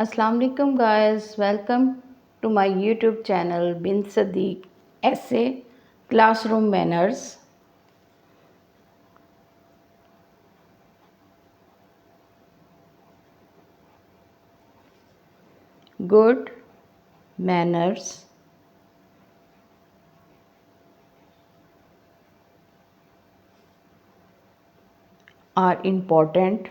Assalamu alaikum guys, welcome to my YouTube channel Bin Sadiq Essay Classroom Manners. Good manners are important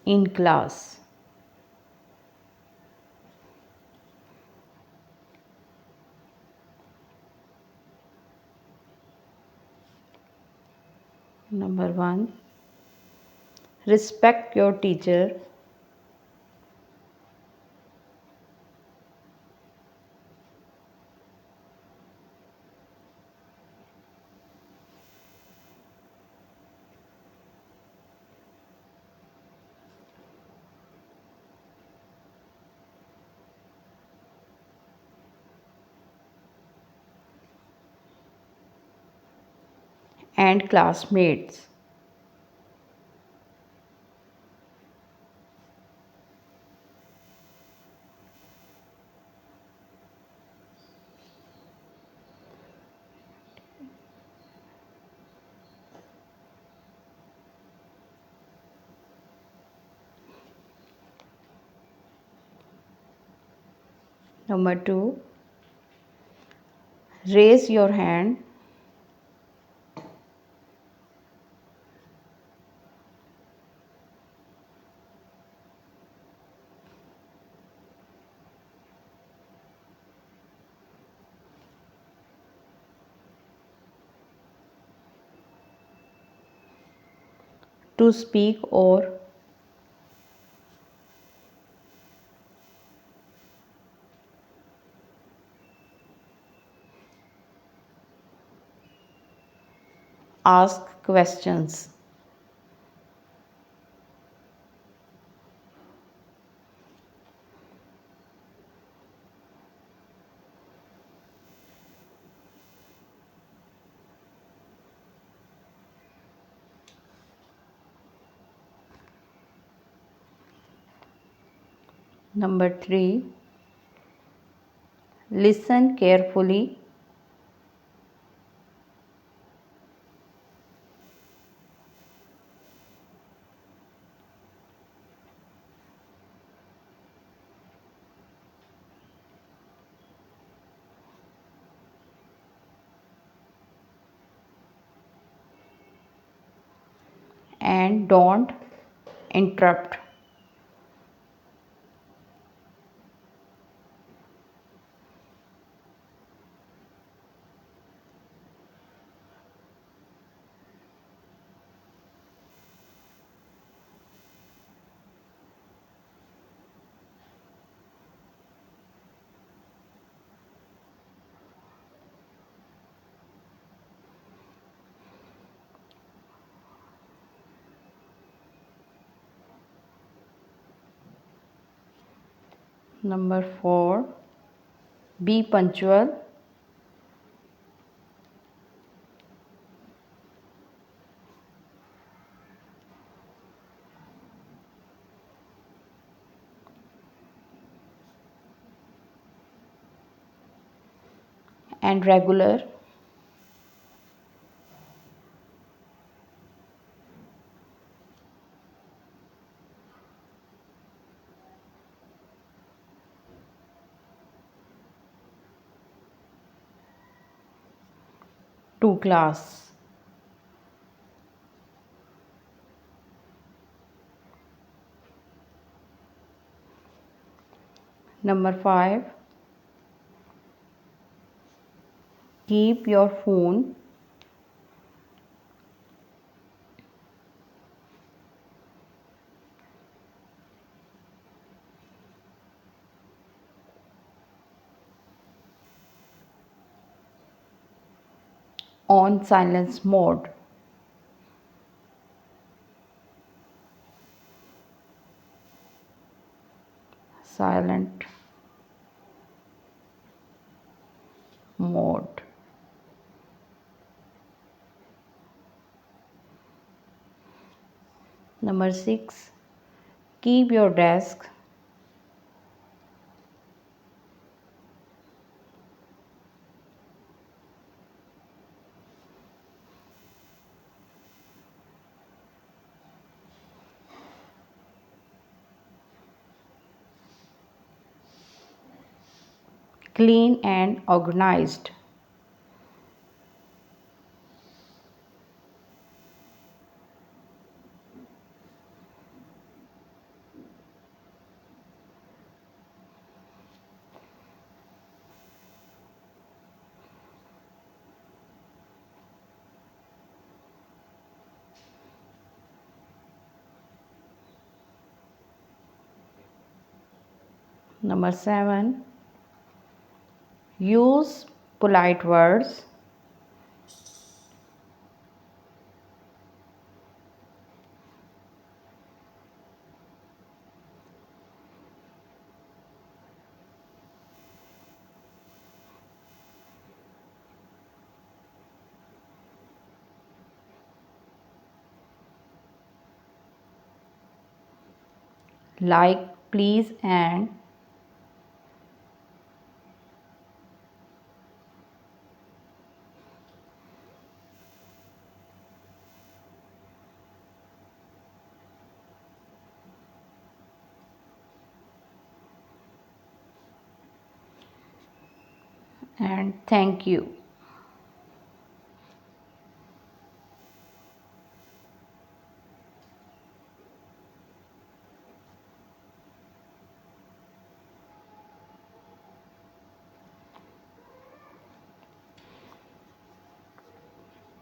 in class. Number 1, respect your teacher. And classmates. Number 2, raise your hand. To speak or ask questions. Number 3, listen carefully. And don't interrupt. Number 4, be punctual. And regular. To class. Number 5, keep your phone on silence mode. Silent mode. Number 6. Keep your desk clean and organized. Number 7. Use polite words. Like, please, and thank you.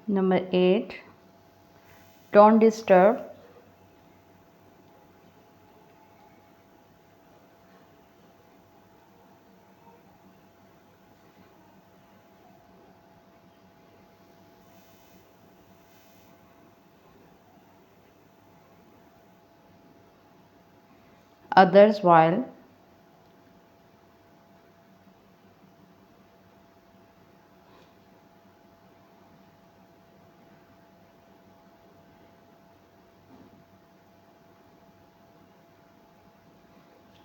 Number 8. Don't disturb. Others while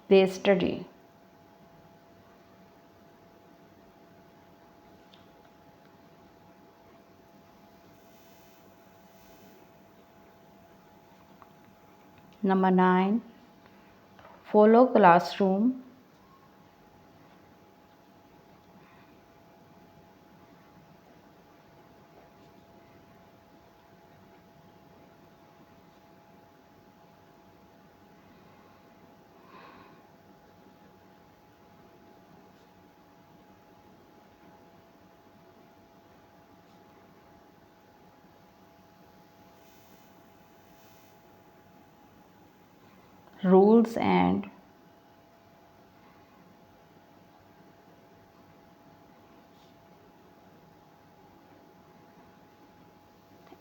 they study. Number 9. Follow classroom. Rules and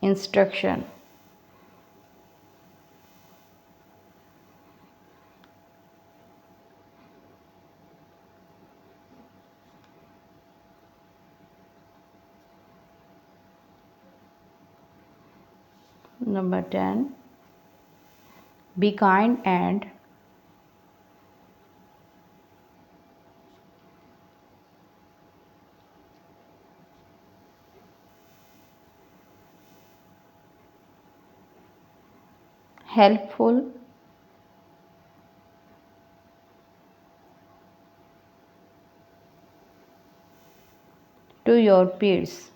instruction. Number 10. Be kind and helpful to your peers.